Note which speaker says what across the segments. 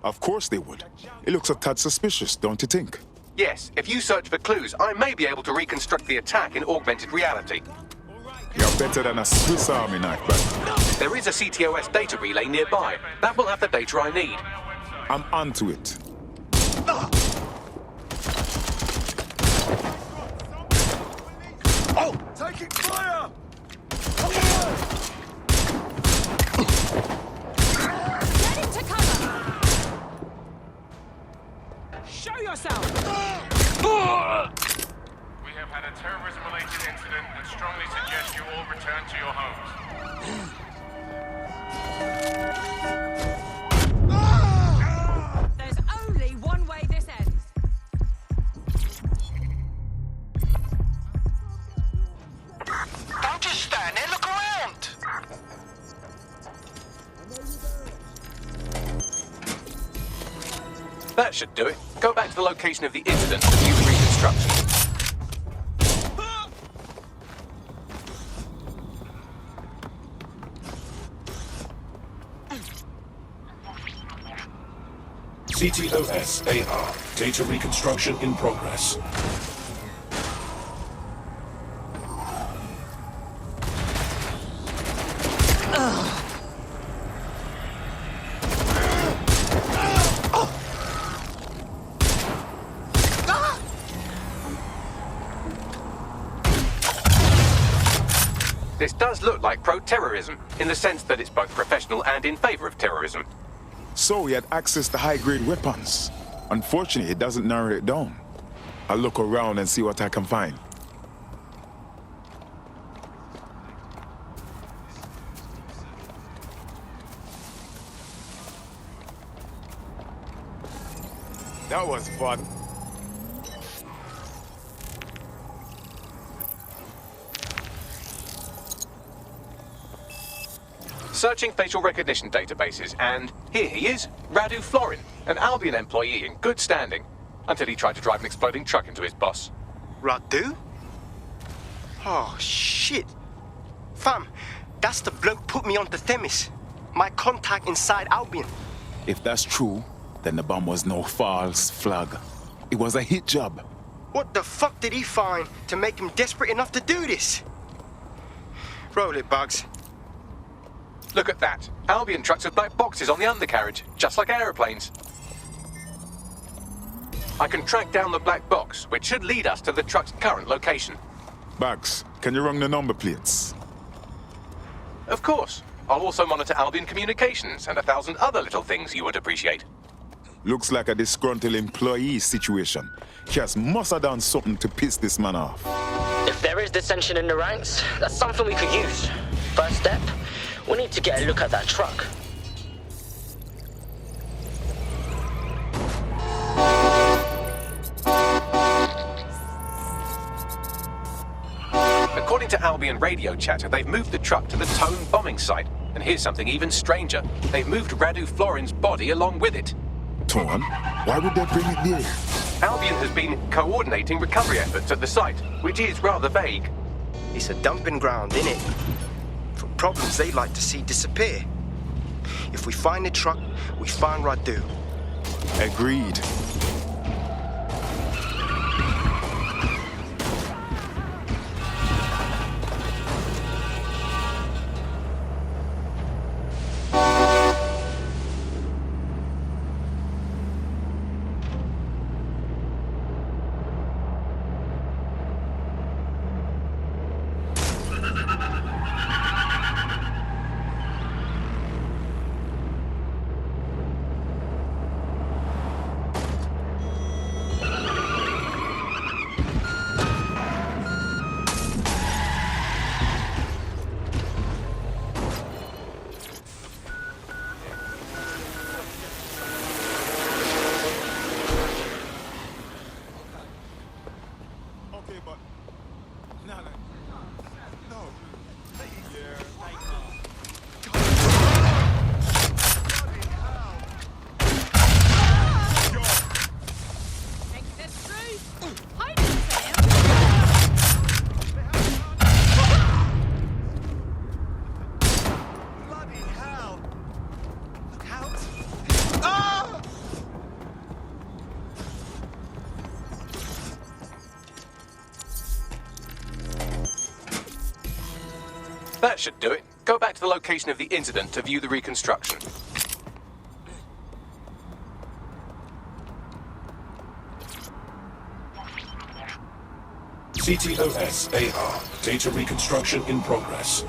Speaker 1: Of course they would. It looks a tad suspicious, don't you think?
Speaker 2: Yes, if you search for clues, I may be able to reconstruct the attack in augmented reality.
Speaker 1: You're better than a Swiss Army knife, but
Speaker 2: There is a CTOS data relay nearby. That will have the data I need.
Speaker 1: I'm onto it.
Speaker 3: Oh! Taking fire!
Speaker 4: Get into cover! Show yourself!
Speaker 5: We have had a terrorism-related incident and strongly suggest you all return to your homes.
Speaker 4: There's only one way this ends.
Speaker 6: Don't just stand there, look around!
Speaker 2: That should do it. Go back to the location of the incident and view the reconstruction.
Speaker 7: CTOS AR. Data reconstruction in progress.
Speaker 2: This does look like pro-terrorism, in the sense that it's both professional and in favor of terrorism.
Speaker 1: So he had access to high-grade weapons. Unfortunately, it doesn't narrow it down. I'll look around and see what I can find. That was fun.
Speaker 2: Searching facial recognition databases, and here he is, Radu Florin, an Albion employee in good standing, until he tried to drive an exploding truck into his boss.
Speaker 6: Radu? Oh, shit. Fam, that's the bloke put me onto Themis. My contact inside Albion.
Speaker 1: If that's true, then the bomb was no false flag. It was a hit job.
Speaker 6: What the fuck did he find to make him desperate enough to do this? Roll it, Bugs.
Speaker 2: Look at that. Albion trucks with black boxes on the undercarriage, just like aeroplanes. I can track down the black box, which should lead us to the truck's current location.
Speaker 1: Bags, can you run the number plates?
Speaker 2: Of course. I'll also monitor Albion communications and 1,000 other little things you would appreciate.
Speaker 1: Looks like a disgruntled employee situation. Cass must have done something to piss this man off.
Speaker 8: If there is dissension in the ranks, that's something we could use. First step, we need to get a look at that truck.
Speaker 2: According to Albion radio chatter, they've moved the truck to the Tone bombing site. And here's something even stranger. They've moved Radu Florin's body along with it.
Speaker 1: Tone? Why would they bring it there?
Speaker 2: Albion has been coordinating recovery efforts at the site, which is rather vague.
Speaker 6: It's a dumping ground, innit? For problems they like to see disappear. If we find the truck, we find Radu.
Speaker 1: Agreed.
Speaker 2: That should do it. Go back to the location of the incident to view the reconstruction.
Speaker 7: CTOS AR. Data reconstruction in progress.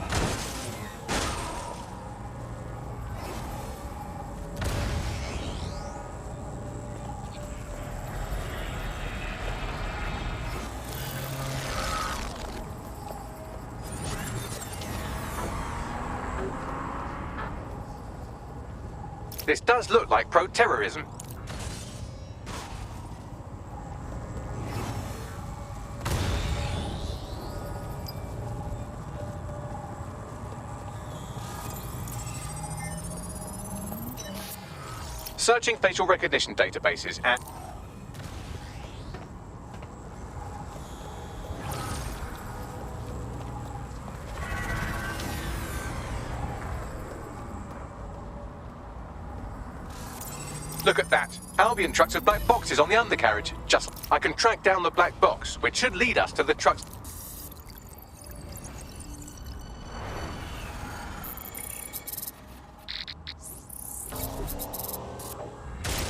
Speaker 2: This does look like pro-terrorism. Searching facial recognition databases and... Look at that. Albion trucks have black boxes on the undercarriage. I can track down the black box, which should lead us to the trucks.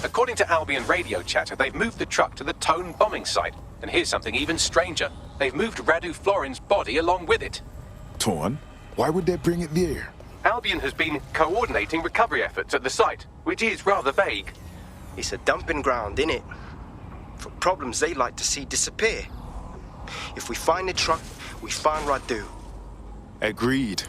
Speaker 2: According to Albion radio chatter, they've moved the truck to the Tone bombing site. And here's something even stranger. They've moved Radu Florin's body along with it.
Speaker 1: Torn? Why would they bring it there?
Speaker 2: Albion has been coordinating recovery efforts at the site, which is rather vague.
Speaker 6: It's a dumping ground, innit? For problems they like to see disappear. If we find the truck, we find Radu.
Speaker 1: Agreed.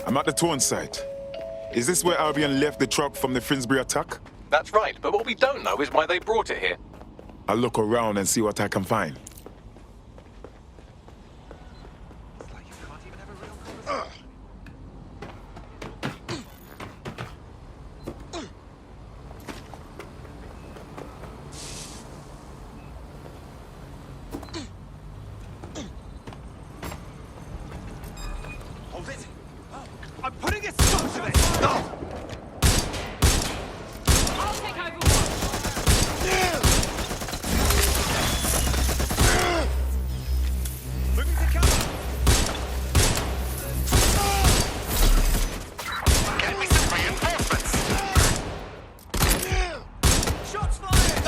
Speaker 1: I'm at the Torn site. Is this where Albion left the truck from the Finsbury attack?
Speaker 2: That's right, but what we don't know is why they brought it here.
Speaker 1: I'll look around and see what I can find.
Speaker 3: I'm putting a stop to this! No!
Speaker 4: I'll take over.
Speaker 3: Moving to cover! Get me some reinforcements! Shots fired!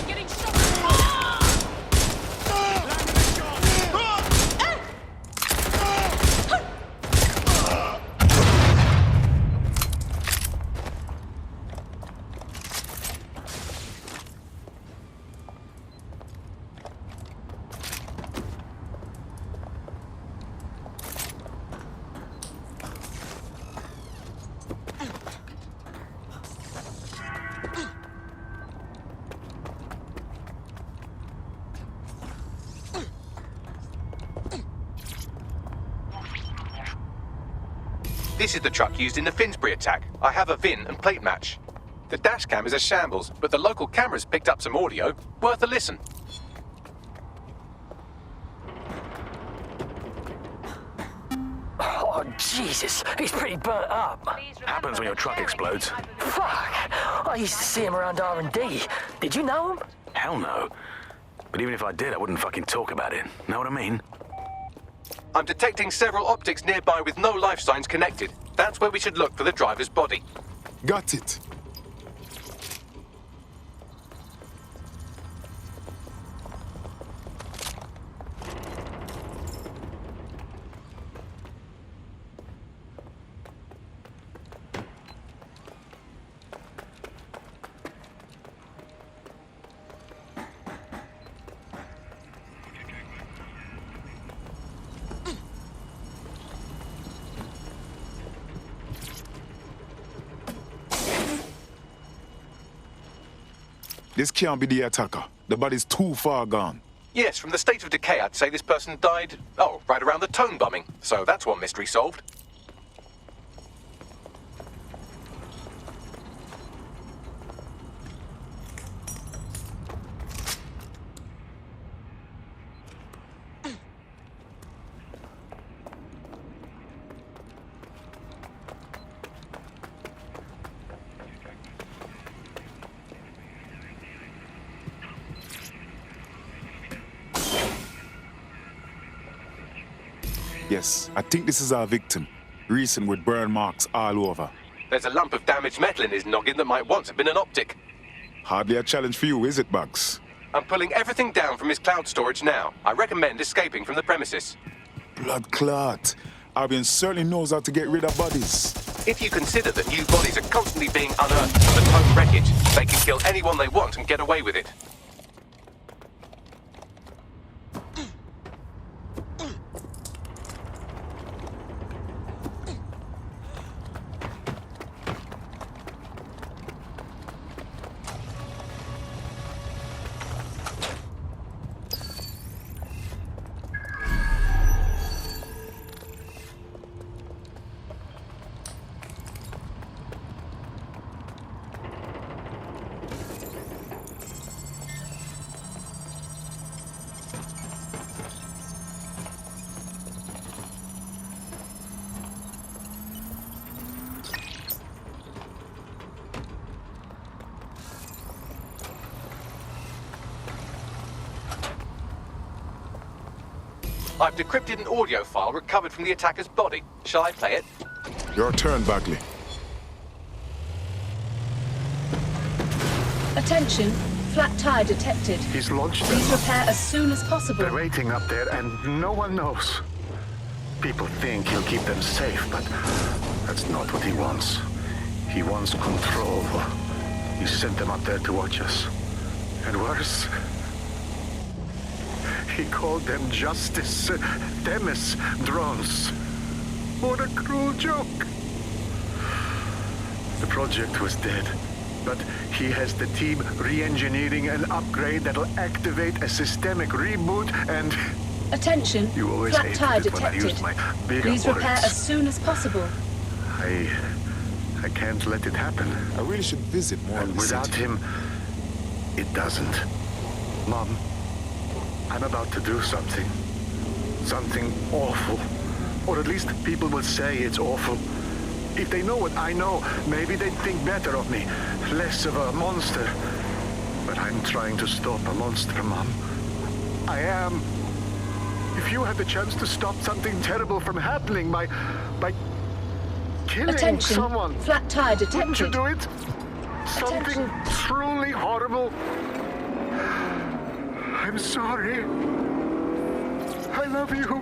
Speaker 4: Getting shot.
Speaker 2: This is the truck used in the Finsbury attack. I have a VIN and plate match. The dash cam is a shambles, but the local cameras picked up some audio. Worth a listen.
Speaker 8: Oh, Jesus, he's pretty burnt up.
Speaker 9: Happens when your truck explodes.
Speaker 8: Fuck, I used to see him around R&D. Did you know him?
Speaker 9: Hell no. But even if I did, I wouldn't fucking talk about it. Know what I mean?
Speaker 2: I'm detecting several optics nearby with no life signs connected. That's where we should look for the driver's body.
Speaker 1: Got it. This can't be the attacker. The body's too far gone.
Speaker 2: Yes, from the state of decay, I'd say this person died, right around the tone bombing. So that's one mystery solved.
Speaker 1: Yes, I think this is our victim. Recent with burn marks all over.
Speaker 2: There's a lump of damaged metal in his noggin that might once have been an optic.
Speaker 1: Hardly a challenge for you, is it, Bugs?
Speaker 2: I'm pulling everything down from his cloud storage now. I recommend escaping from the premises.
Speaker 1: Blood clot. Albion certainly knows how to get rid of bodies.
Speaker 2: If you consider that new bodies are constantly being unearthed from the tone wreckage, they can kill anyone they want and get away with it. I've decrypted an audio file recovered from the attacker's body. Shall I play it?
Speaker 1: Your turn, Bagley.
Speaker 4: Attention, flat tire detected.
Speaker 10: He's launched
Speaker 4: Please
Speaker 10: them.
Speaker 4: repair as soon as possible.
Speaker 10: They're waiting up there and no one knows. People think he'll keep them safe, but that's not what he wants. He wants control. He sent them up there to watch us. And worse, he called them Justice Themis drones. What a cruel joke. The project was dead, but he has the team re-engineering an upgrade that'll activate a systemic reboot and...
Speaker 4: Attention,
Speaker 10: You always
Speaker 4: flat
Speaker 10: hated
Speaker 4: tire
Speaker 10: it when I
Speaker 4: detected.
Speaker 10: used my bigger
Speaker 4: Please repair
Speaker 10: words.
Speaker 4: as soon as possible.
Speaker 10: I can't let it happen.
Speaker 1: I really should visit more
Speaker 10: And
Speaker 1: of the
Speaker 10: without
Speaker 1: city.
Speaker 10: him, it doesn't. Mom, I'm about to do something. Something awful. Or at least people will say it's awful. If they know what I know, maybe they'd think better of me. Less of a monster. But I'm trying to stop a monster, Mom. I am. If you had the chance to stop something terrible from happening by killing
Speaker 4: Attention,
Speaker 10: someone,
Speaker 4: flat tire
Speaker 10: wouldn't you
Speaker 4: detected.
Speaker 10: do it? Something
Speaker 4: Attention.
Speaker 10: truly horrible. I'm sorry. I love you.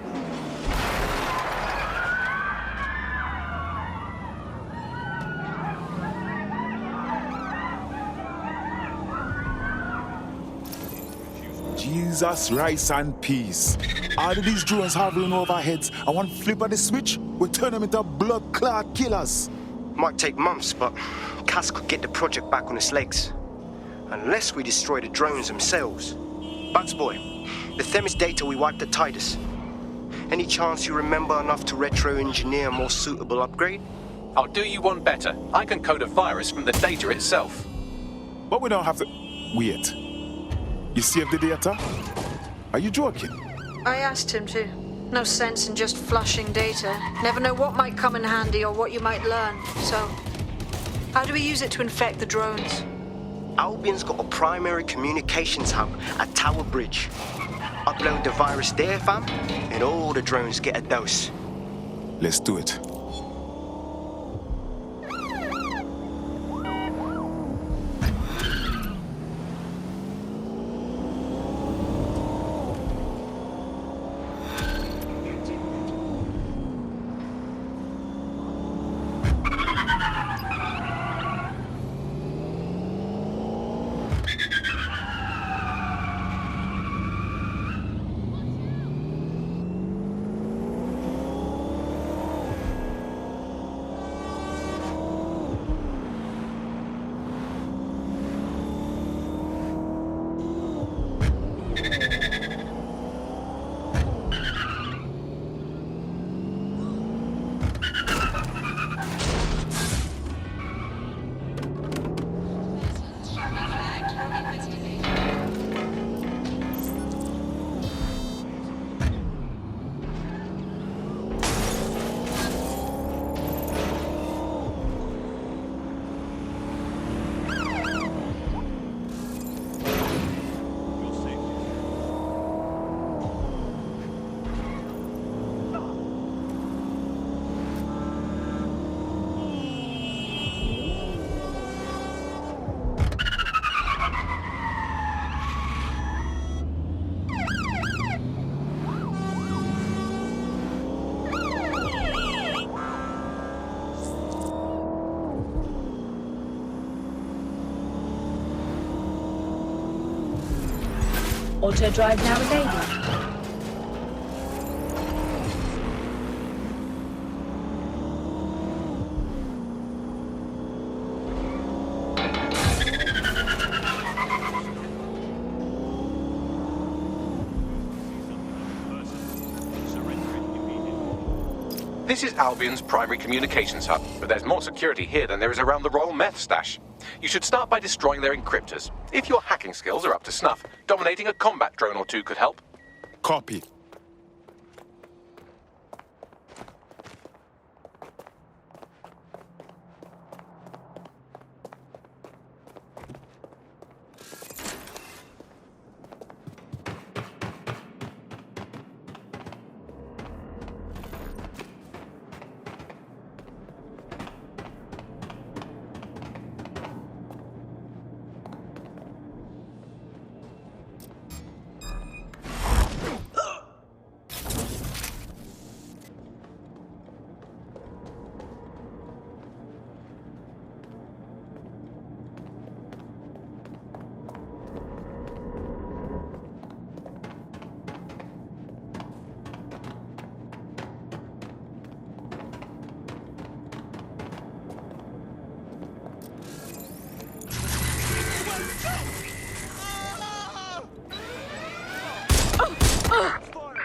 Speaker 1: Jesus, rice and peace. All of these drones hovering over our heads, and one flip of the switch, we turn them into blood clot killers.
Speaker 6: Might take months, but Cass could get the project back on its legs. Unless we destroy the drones themselves. Bugs boy, the Themis data we wiped at Titus. Any chance you remember enough to retro-engineer a more suitable upgrade?
Speaker 2: I'll do you one better. I can code a virus from the data itself.
Speaker 1: But we don't have to... Wait. You saved the data? Are you joking?
Speaker 11: I asked him to. No sense in just flushing data. Never know what might come in handy or what you might learn. So, how do we use it to infect the drones?
Speaker 6: Albion's got a primary communications hub at Tower Bridge. Upload the virus there, fam, and all the drones get a dose.
Speaker 1: Let's do it.
Speaker 4: Auto drive now enabled.
Speaker 2: This is Albion's primary communications hub, but there's more security here than there is around the Royal Meth stash. You should start by destroying their encryptors. If your hacking skills are up to snuff, dominating a combat drone or two could help.
Speaker 1: Copy.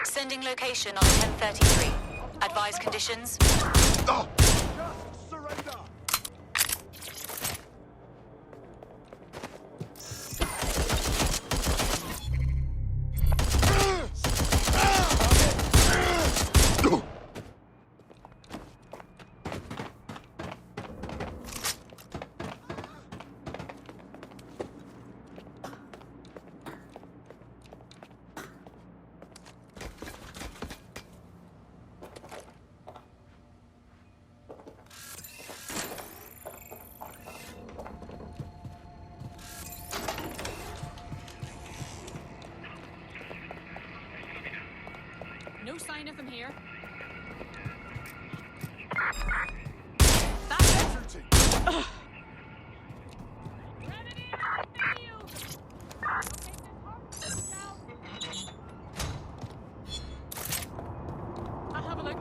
Speaker 12: Sending location on 1033. Advise conditions.
Speaker 3: Surrender!
Speaker 12: No sign of him here. I'll have a look.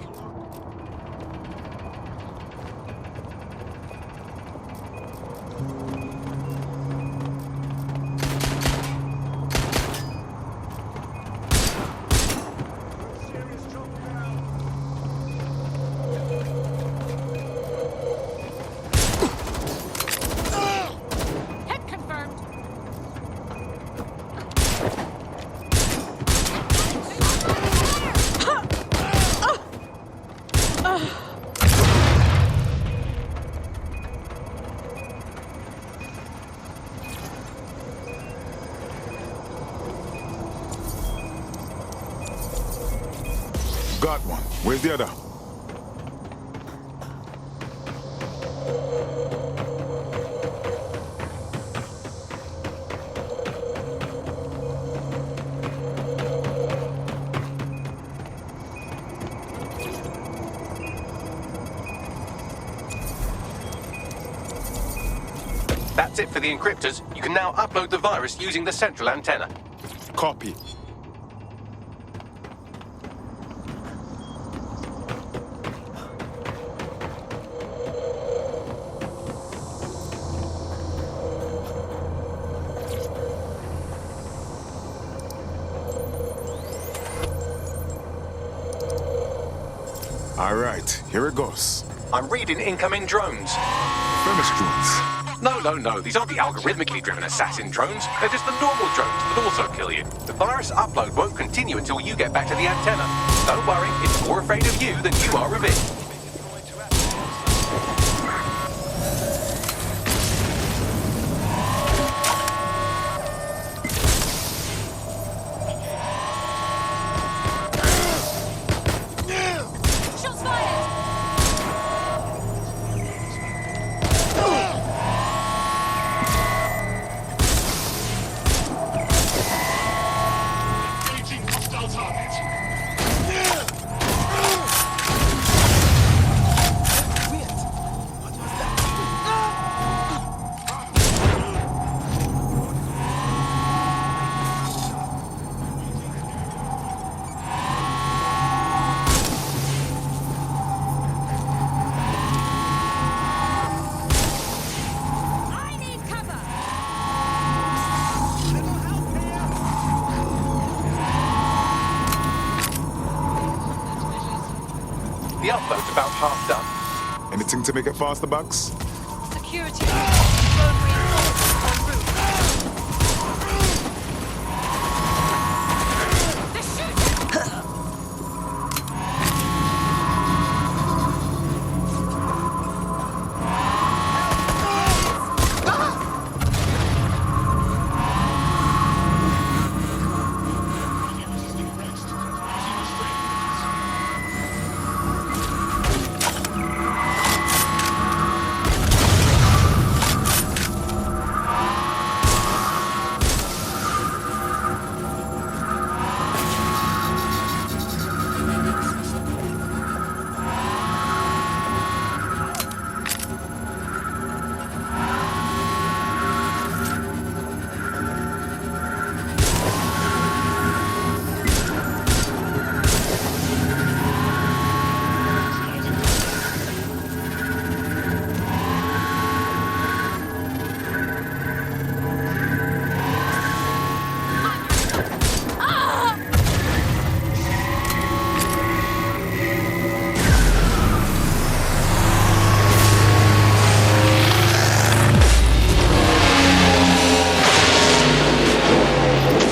Speaker 1: Got one. Where's the other?
Speaker 2: That's it for the encryptors. You can now upload the virus using the central antenna.
Speaker 1: Copy. All right, here it goes.
Speaker 2: I'm reading incoming drones.
Speaker 1: Furnace drones.
Speaker 2: No. These aren't the algorithmically driven assassin drones. They're just the normal drones that also kill you. The virus upload won't continue until you get back to the antenna. Don't worry, it's more afraid of you than you are of it.
Speaker 12: Shots fired!
Speaker 7: Engaging hostile target.
Speaker 12: I need cover!
Speaker 2: The upload's about half done.
Speaker 1: Anything to make it faster, Bugs?
Speaker 11: Security. Drone reinforcements en route.
Speaker 12: They're shooting!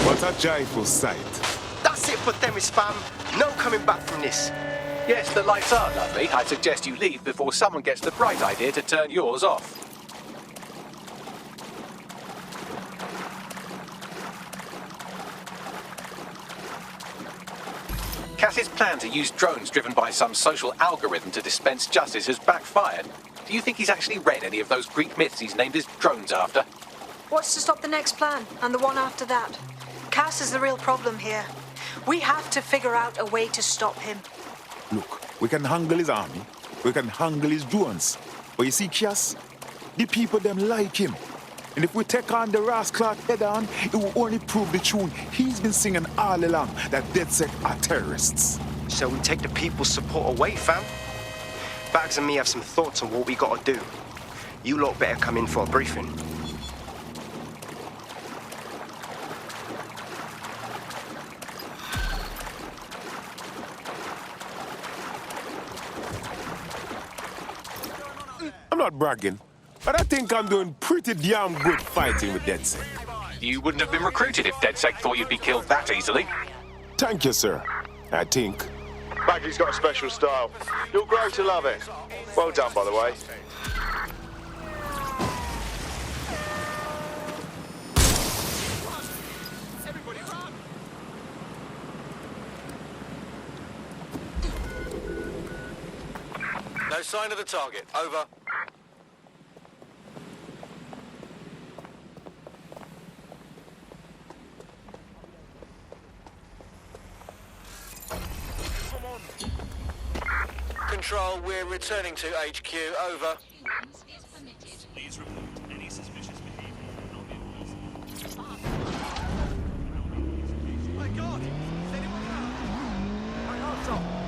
Speaker 1: What a joyful sight.
Speaker 6: That's it for Themis, fam. No coming back from this.
Speaker 2: Yes, the lights are lovely. I suggest you leave before someone gets the bright idea to turn yours off. Cass's plan to use drones driven by some social algorithm to dispense justice has backfired. Do you think he's actually read any of those Greek myths he's named his drones after?
Speaker 11: What's to stop the next plan and the one after that? Cass is the real problem here. We have to figure out a way to stop him.
Speaker 1: Look, we can handle his army, we can handle his drones. But you see, Cass, the people them like him. And if we take on the rascal head on, it will only prove the tune he's been singing all along, that DedSec are terrorists.
Speaker 6: So we take the people's support away, fam. Bags and me have some thoughts on what we gotta do. You lot better come in for a briefing.
Speaker 1: I'm not bragging, but I think I'm doing pretty damn good fighting with DedSec.
Speaker 2: You wouldn't have been recruited if DedSec thought you'd be killed that easily.
Speaker 1: Thank you, sir. I think.
Speaker 13: Baggy's got a special style. You'll grow to love it. Well done, by the way.
Speaker 14: No sign of the target. Over.
Speaker 3: Come on.
Speaker 14: Control, we're returning to HQ. Over.
Speaker 3: Please report any suspicious behavior. My God! Is anyone around? I hope so.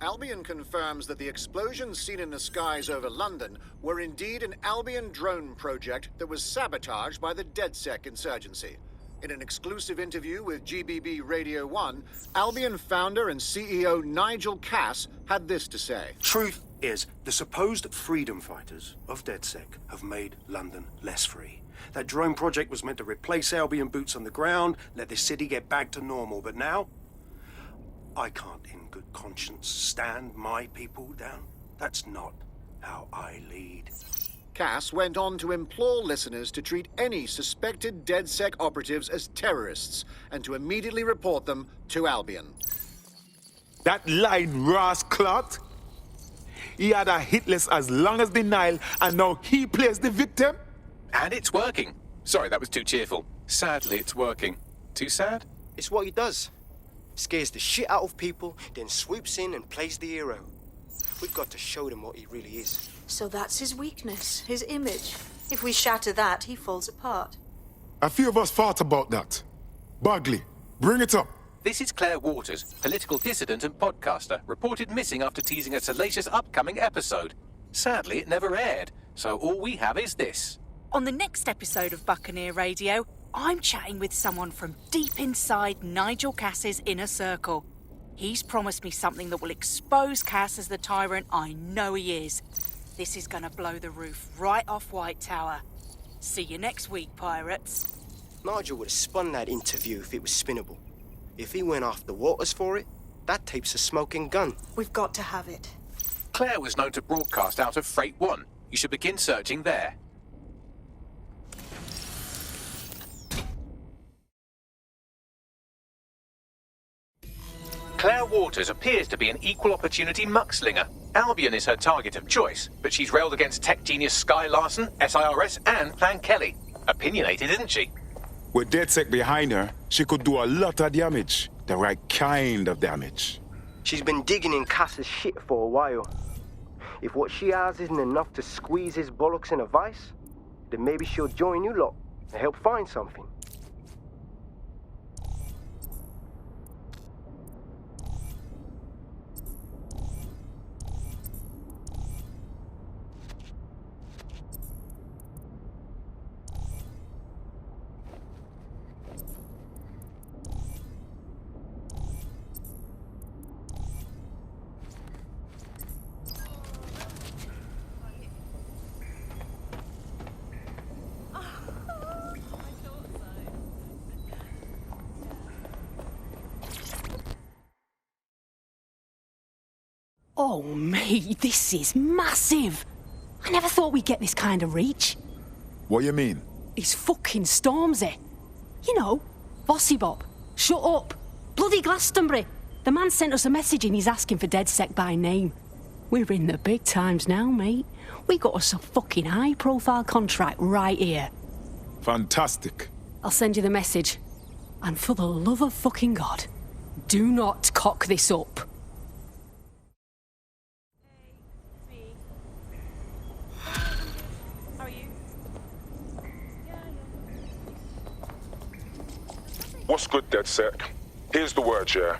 Speaker 15: Albion confirms that the explosions seen in the skies over London were indeed an Albion drone project that was sabotaged by the DedSec insurgency. In an exclusive interview with GBB Radio 1, Albion founder and CEO Nigel Cass had this to say.
Speaker 6: Truth is, the supposed freedom fighters of DedSec have made London less free. That drone project was meant to replace Albion boots on the ground, let the city get back to normal, but now I can't in good conscience stand my people down. That's not how I lead.
Speaker 15: Cass went on to implore listeners to treat any suspected DedSec operatives as terrorists and to immediately report them to Albion.
Speaker 1: That line, rascalot. He had a hit list as long as the Nile, and now he plays the victim?
Speaker 2: And it's working. Sorry, that was too cheerful. Sadly, it's working. Too sad?
Speaker 6: It's what he does. Scares the shit out of people, then swoops in and plays the hero. We've got to show them what he really is.
Speaker 11: So that's his weakness, his image. If we shatter that, he falls apart.
Speaker 16: A few of us thought about that. Bagley, bring it up.
Speaker 2: This is Claire Waters, political dissident and podcaster, reported missing after teasing a salacious upcoming episode. Sadly, it never aired, so all we have is this.
Speaker 17: On the next episode of Buccaneer Radio, I'm chatting with someone from deep inside Nigel Cass's inner circle. He's promised me something that will expose Cass as the tyrant I know he is. This is gonna blow the roof right off White Tower. See you next week, pirates.
Speaker 6: Nigel would have spun that interview if it was spinnable. If he went after Waters for it, that tape's a smoking gun.
Speaker 11: We've got to have it.
Speaker 2: Claire was known to broadcast out of Freight 1. You should begin searching there. Claire Waters appears to be an equal opportunity muckslinger. Albion is her target of choice, but she's railed against tech genius Sky Larson, SIRS, and Plan Kelly. Opinionated, isn't she?
Speaker 16: With DedSec behind her, she could do a lot of damage. The right kind of damage.
Speaker 6: She's been digging in Cass's shit for a while. If what she has isn't enough to squeeze his bollocks in a vice, then maybe she'll join you lot and help find something.
Speaker 18: Oh, mate, this is massive. I never thought we'd get this kind of reach.
Speaker 16: What you mean?
Speaker 18: It's fucking Stormzy. You know, Bossy Bob. Shut up. Bloody Glastonbury. The man sent us a message and he's asking for DedSec by name. We're in the big times now, mate. We got us a fucking high-profile contract right here.
Speaker 16: Fantastic.
Speaker 18: I'll send you the message. And for the love of fucking God, do not cock this up.
Speaker 19: What's good, DedSec? Here's the word, yeah.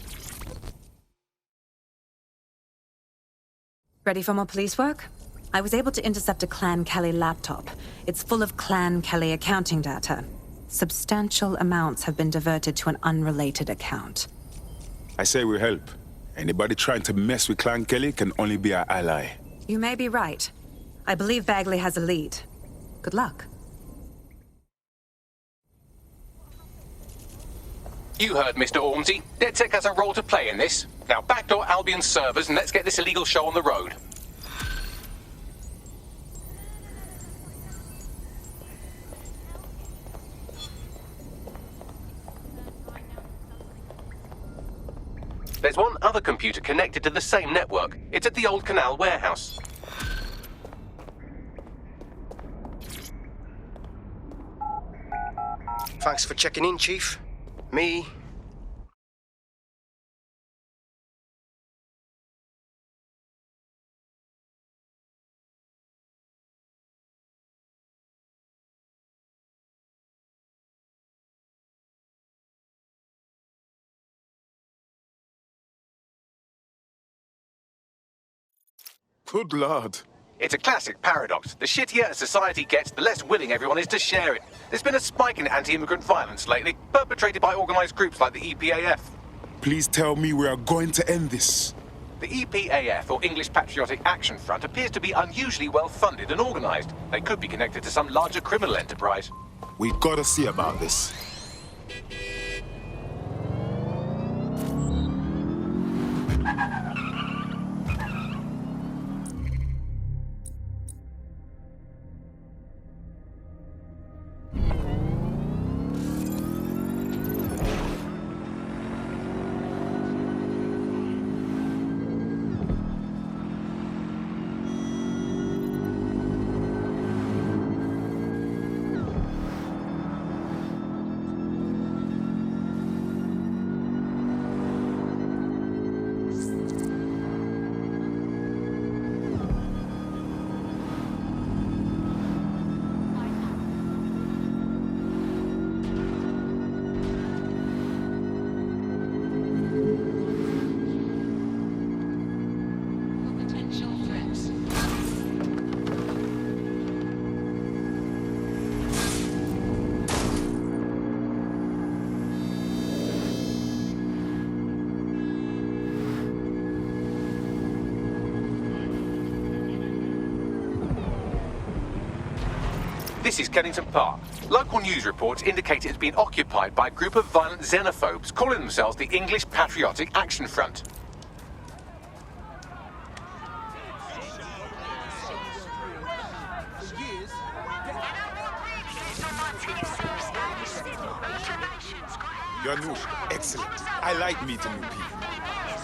Speaker 20: Ready for more police work? I was able to intercept a Clan Kelly laptop. It's full of Clan Kelly accounting data. Substantial amounts have been diverted to an unrelated account.
Speaker 16: I say we help. Anybody trying to mess with Clan Kelly can only be our ally.
Speaker 20: You may be right. I believe Bagley has a lead. Good luck.
Speaker 2: You heard Mr. Ormsey. DedSec has a role to play in this. Now backdoor Albion's servers and let's get this illegal show on the road. There's one other computer connected to the same network. It's at the old canal warehouse.
Speaker 6: Thanks for checking in, Chief. Me.
Speaker 16: Good Lord.
Speaker 2: It's a classic paradox. The shittier a society gets, the less willing everyone is to share it. There's been a spike in anti-immigrant violence lately, perpetrated by organized groups like the EPAF.
Speaker 16: Please tell me we are going to end this.
Speaker 2: The EPAF, or English Patriotic Action Front, appears to be unusually well funded and organized. They could be connected to some larger criminal enterprise.
Speaker 16: We gotta see about this.
Speaker 2: This is Kennington Park. Local news reports indicate it has been occupied by a group of violent xenophobes calling themselves the English Patriotic Action Front.
Speaker 16: Janusz, excellent. I like meeting new people.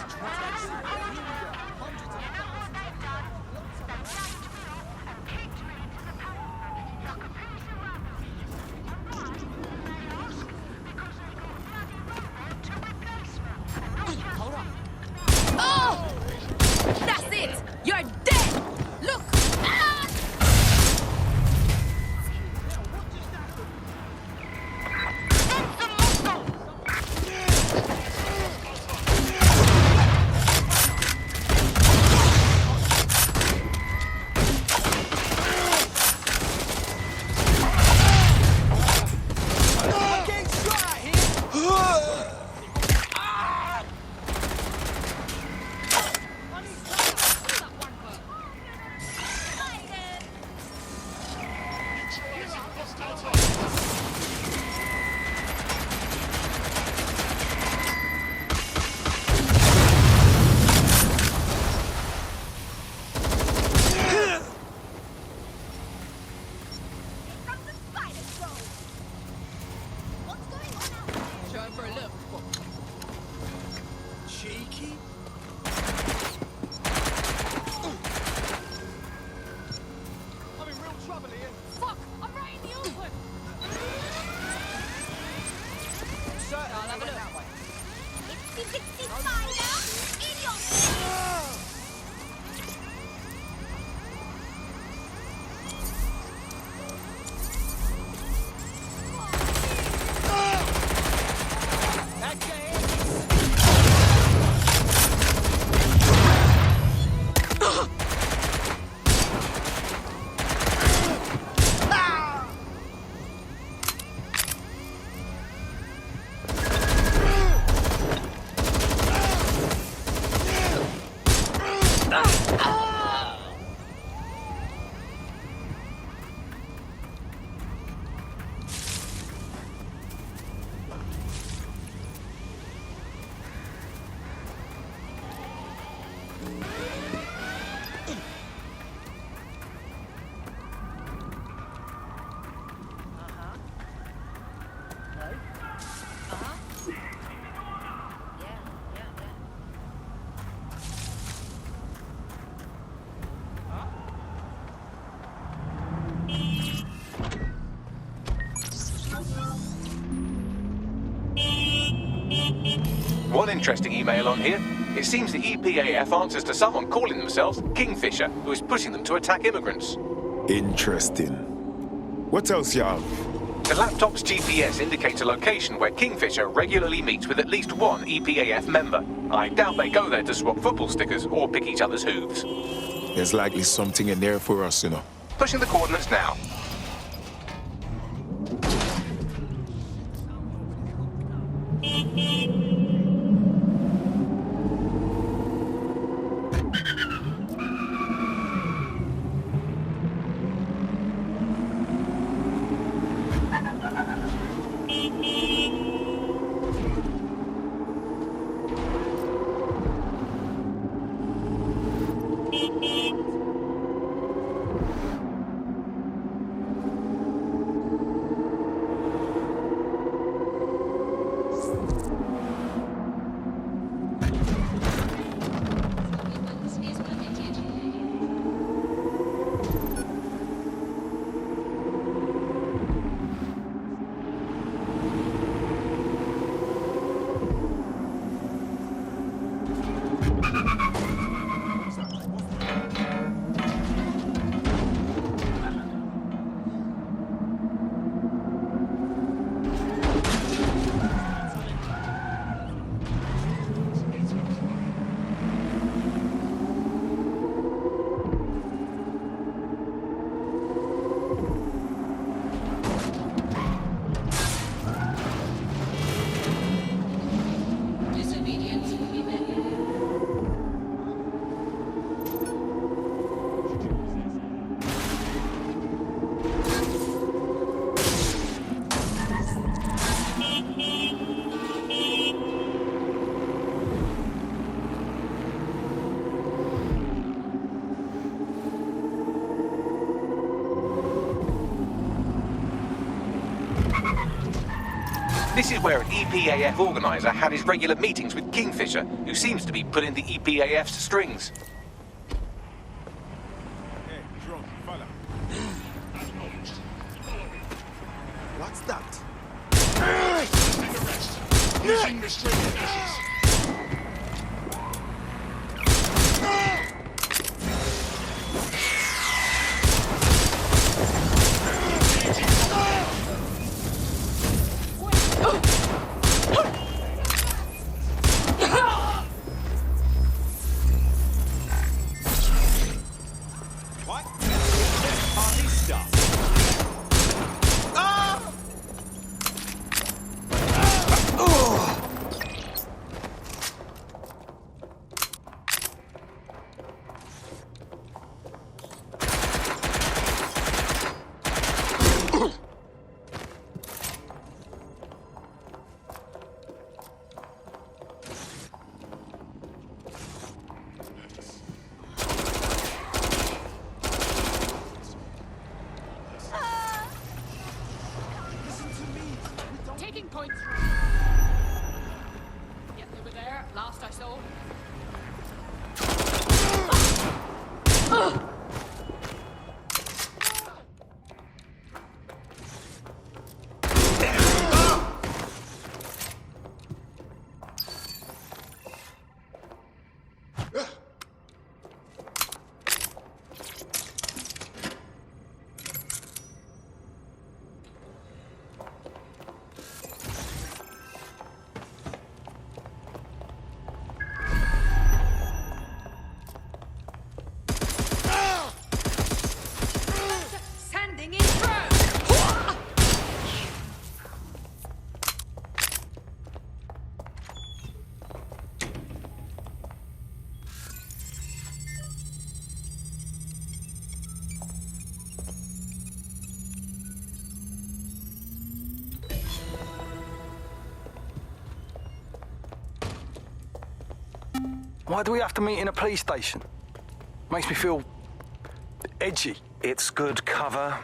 Speaker 2: One interesting email on here. It seems the EPAF answers to someone calling themselves Kingfisher, who is pushing them to attack immigrants.
Speaker 16: Interesting. What else you have?
Speaker 2: The laptop's GPS indicates a location where Kingfisher regularly meets with at least one EPAF member. I doubt they go there to swap football stickers or pick each other's hooves.
Speaker 16: There's likely something in there for us, you know.
Speaker 2: Pushing the coordinates now. This is where an EPAF organizer had his regular meetings with Kingfisher, who seems to be pulling the EPAF's strings.
Speaker 1: What's that?
Speaker 3: Using restraining measures.
Speaker 14: Why do we have to meet in a police station? Makes me feel edgy.
Speaker 9: It's good cover.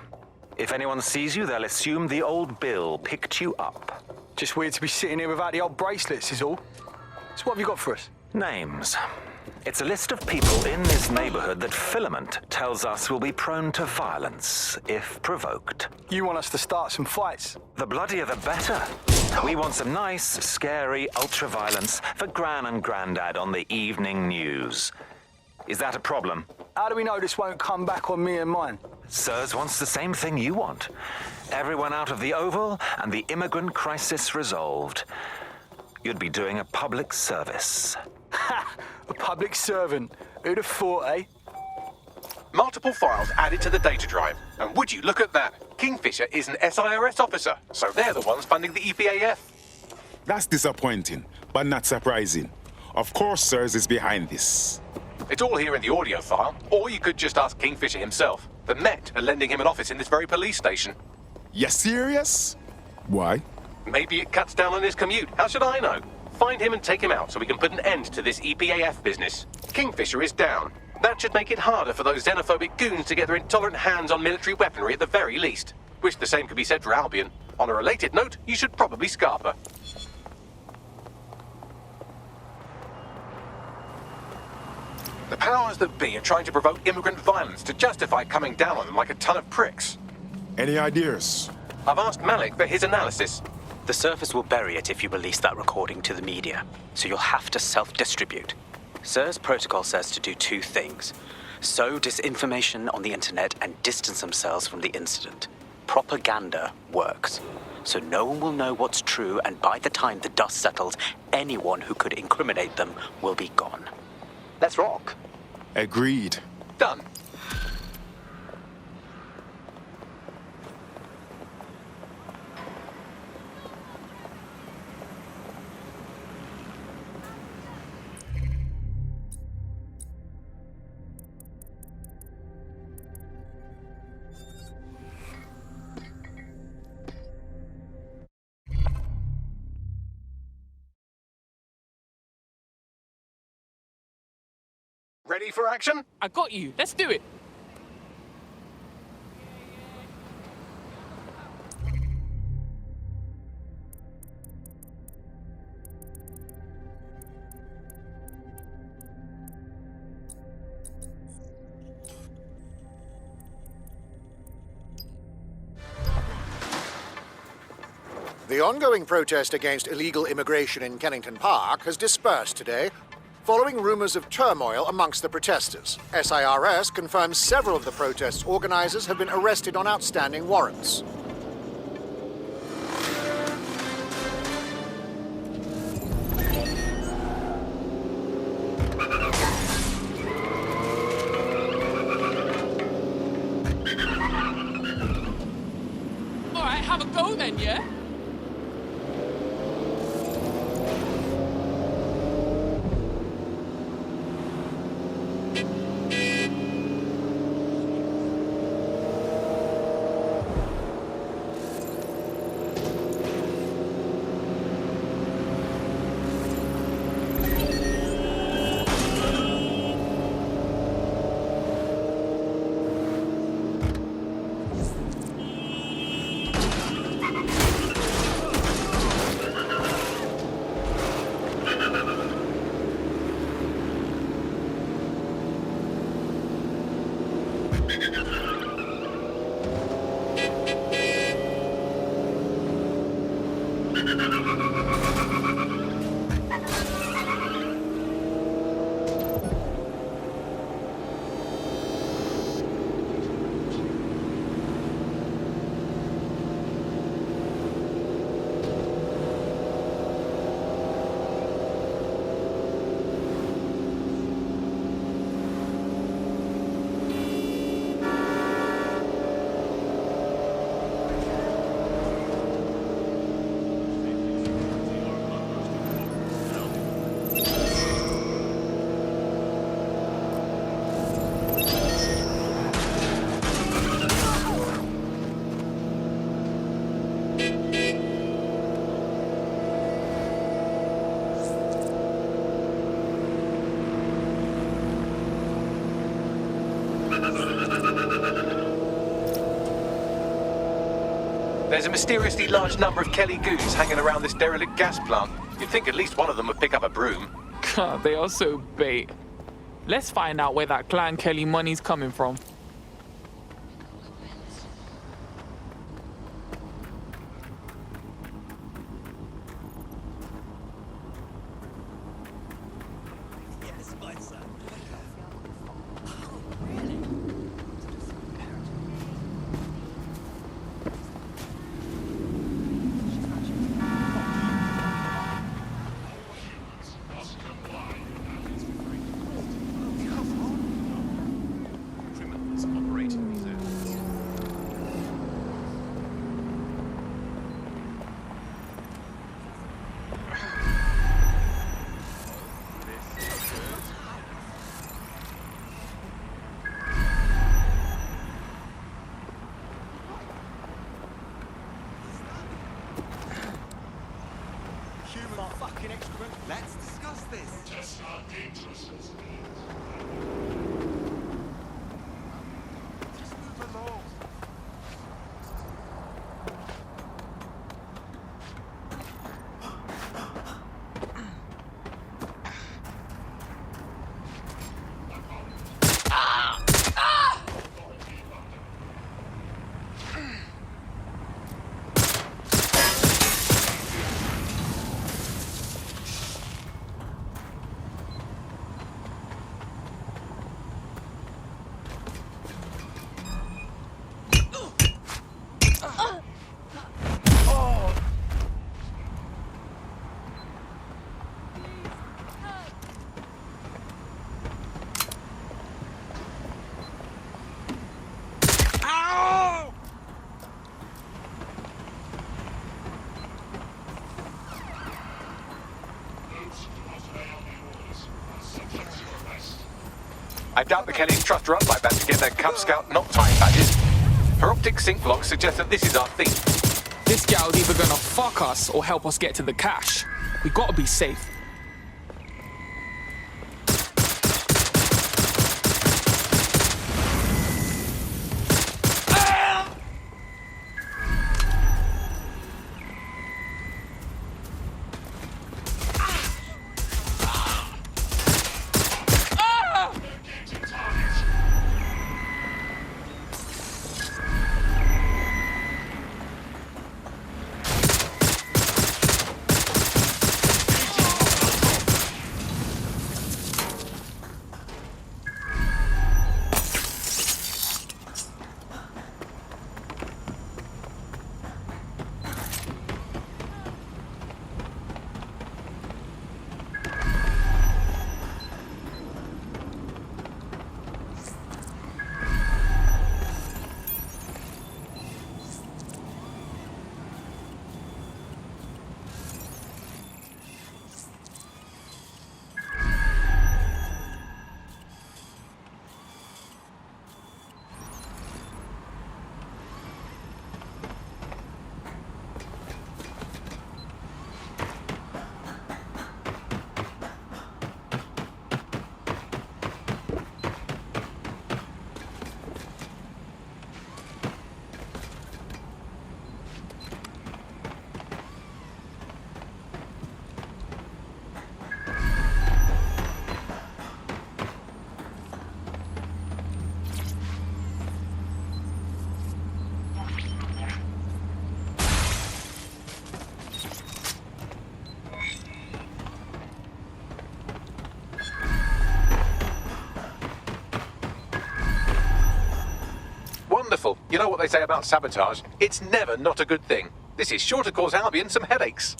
Speaker 9: If anyone sees you, they'll assume the old Bill picked you up.
Speaker 14: Just weird to be sitting here without the old bracelets is all. So what have you got for us?
Speaker 9: Names. It's a list of people in this neighborhood that Filament tells us will be prone to violence if provoked.
Speaker 14: You want us to start some fights?
Speaker 9: The bloodier the better. We want some nice, scary ultra-violence for Gran and Grandad on the evening news. Is that a problem?
Speaker 14: How do we know this won't come back on me and mine?
Speaker 9: Sirs wants the same thing you want. Everyone out of the Oval and the immigrant crisis resolved. You'd be doing a public service.
Speaker 14: Ha! A public servant. Who'd have thought, eh?
Speaker 2: Multiple files added to the data drive. And would you look at that? Kingfisher is an SIRS officer, so they're the ones funding the EPAF.
Speaker 16: That's disappointing, but not surprising. Of course, Sirs is behind this.
Speaker 2: It's all here in the audio file, or you could just ask Kingfisher himself. The Met are lending him an office in this very police station.
Speaker 16: You serious? Why?
Speaker 2: Maybe it cuts down on his commute. How should I know? Find him and take him out so we can put an end to this EPAF business. Kingfisher is down. That should make it harder for those xenophobic goons to get their intolerant hands on military weaponry at the very least. Wish the same could be said for Albion. On a related note, you should probably scarp her. The powers that be are trying to provoke immigrant violence to justify coming down on them like a ton of pricks.
Speaker 16: Any ideas?
Speaker 2: I've asked Malik for his analysis.
Speaker 21: The Surface will bury it if you release that recording to the media, so you'll have to self-distribute. SIR's protocol says to do two things: sow disinformation on the internet and distance themselves from the incident. Propaganda works, so no one will know what's true, and by the time the dust settles, anyone who could incriminate them will be gone. Let's rock.
Speaker 16: Agreed.
Speaker 2: Done. Ready for action?
Speaker 3: I got you. Let's do it.
Speaker 15: The ongoing protest against illegal immigration in Kennington Park has dispersed today, following rumors of turmoil amongst the protesters. SIRS confirms several of the protest's organizers have been arrested on outstanding warrants.
Speaker 3: All right, have a go then, yeah?
Speaker 2: There's a mysteriously large number of Kelly goons hanging around this derelict gas plant. You'd think at least one of them would pick up a broom.
Speaker 3: They are so bait. Let's find out where that Clan Kelly money's coming from.
Speaker 5: Let's discuss this. Just not dangerous. Just move along.
Speaker 2: I doubt the Kellys trust her up like that to get their Cub Scout knock time badges. Her optic sync logs suggest that this is our thing.
Speaker 3: This gal's either gonna fuck us or help us get to the cache. We gotta be safe.
Speaker 2: Wonderful. You know what they say about sabotage? It's never not a good thing. This is sure to cause Albion some headaches.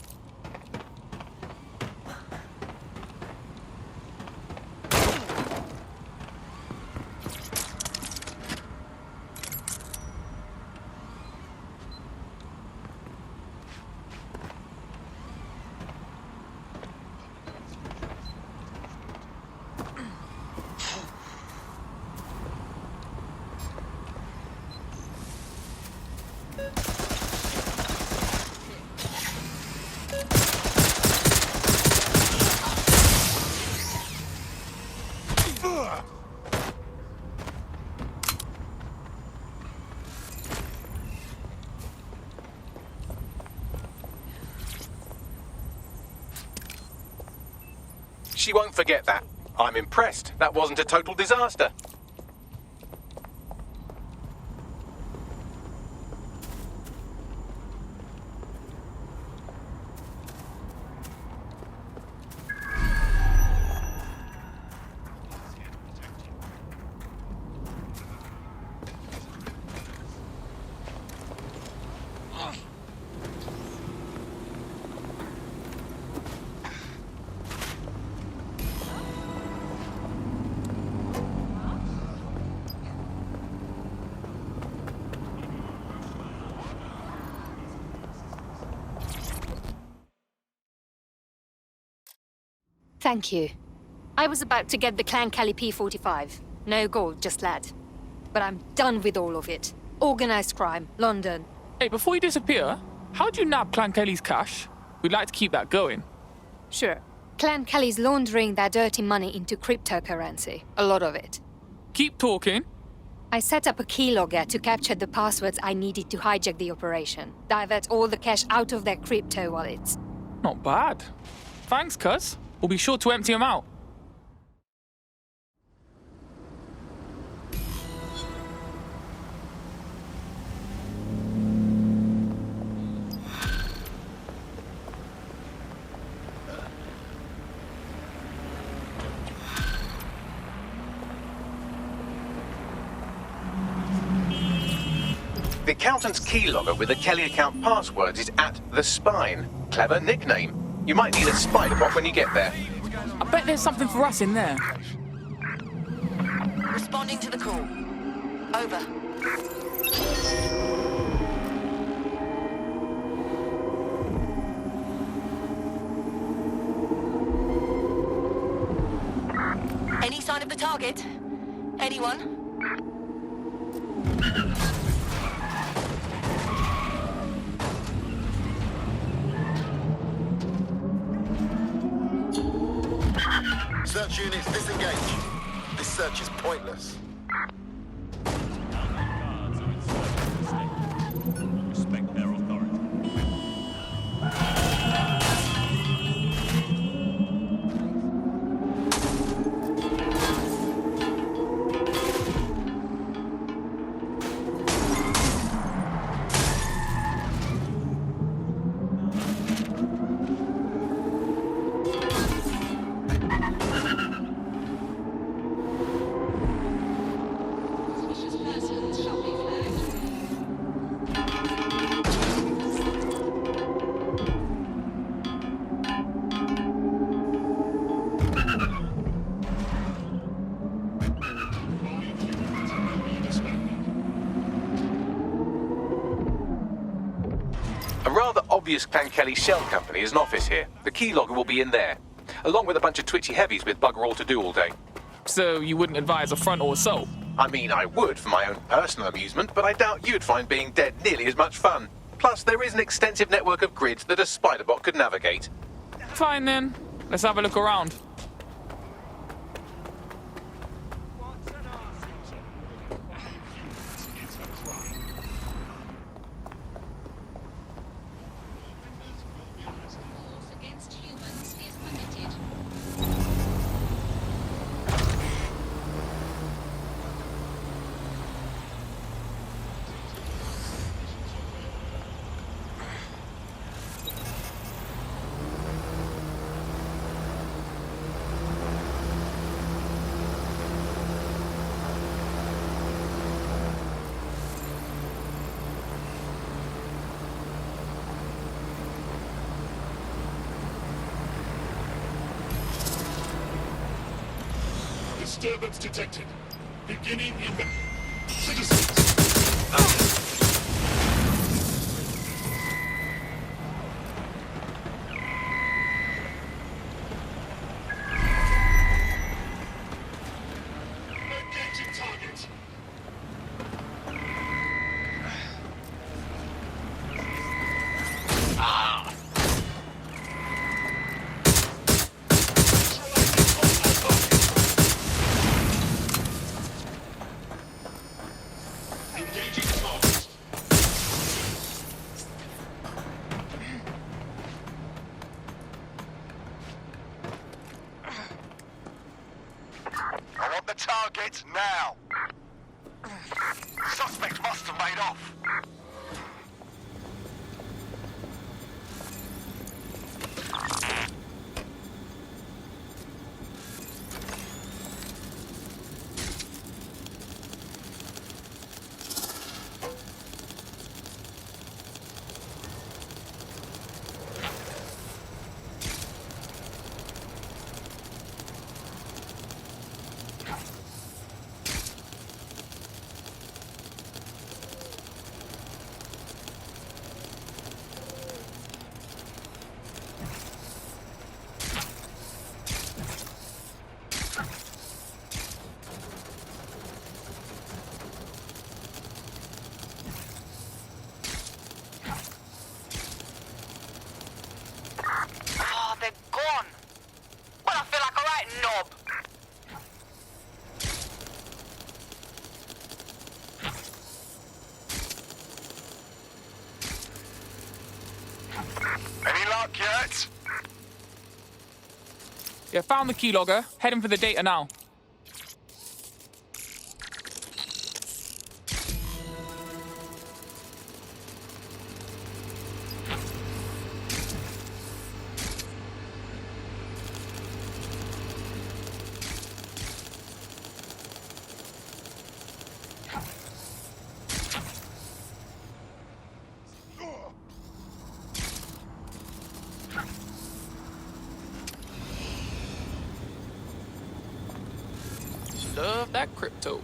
Speaker 2: she won't forget that. I'm impressed. That wasn't a total disaster.
Speaker 8: Thank you. I was about to get the Clan Kelly P45. No gold, just lead. But I'm done with all of it. Organized crime, London.
Speaker 3: Hey, before you disappear, how'd you nab Clan Kelly's cash? We'd like to keep that going.
Speaker 8: Sure. Clan Kelly's laundering their dirty money into cryptocurrency. A lot of it.
Speaker 3: Keep talking.
Speaker 8: I set up a keylogger to capture the passwords I needed to hijack the operation. Divert all the cash out of their crypto wallets.
Speaker 3: Not bad. Thanks, cuz. We'll be sure to empty them out.
Speaker 2: The accountant's keylogger with the Kelly account passwords is at the Spine. Clever nickname. You might need a spider bot when you get there.
Speaker 3: I bet there's something for us in there.
Speaker 12: Responding to the call. Over. Any sign of the target? Anyone?
Speaker 13: Search units disengage. This search is pointless.
Speaker 22: Respect their authority.
Speaker 2: A rather obvious Clan Kelly shell company is an office here. The keylogger will be in there, along with a bunch of twitchy heavies with bugger all to do all day.
Speaker 3: So you wouldn't advise a front or assault?
Speaker 2: I mean, I would for my own personal amusement, but I doubt you'd find being dead nearly as much fun. Plus, there is an extensive network of grids that a spider-bot could navigate.
Speaker 3: Fine then. Let's have a look around.
Speaker 22: Disturbance detected. Beginning in the... Citizens! Engaging target. Engaging target.
Speaker 4: Act now! Suspect must have made off. They're gone. Well, I feel like a right knob. Any luck yet?
Speaker 3: Yeah, found the keylogger. Heading for the data now. Love that crypto.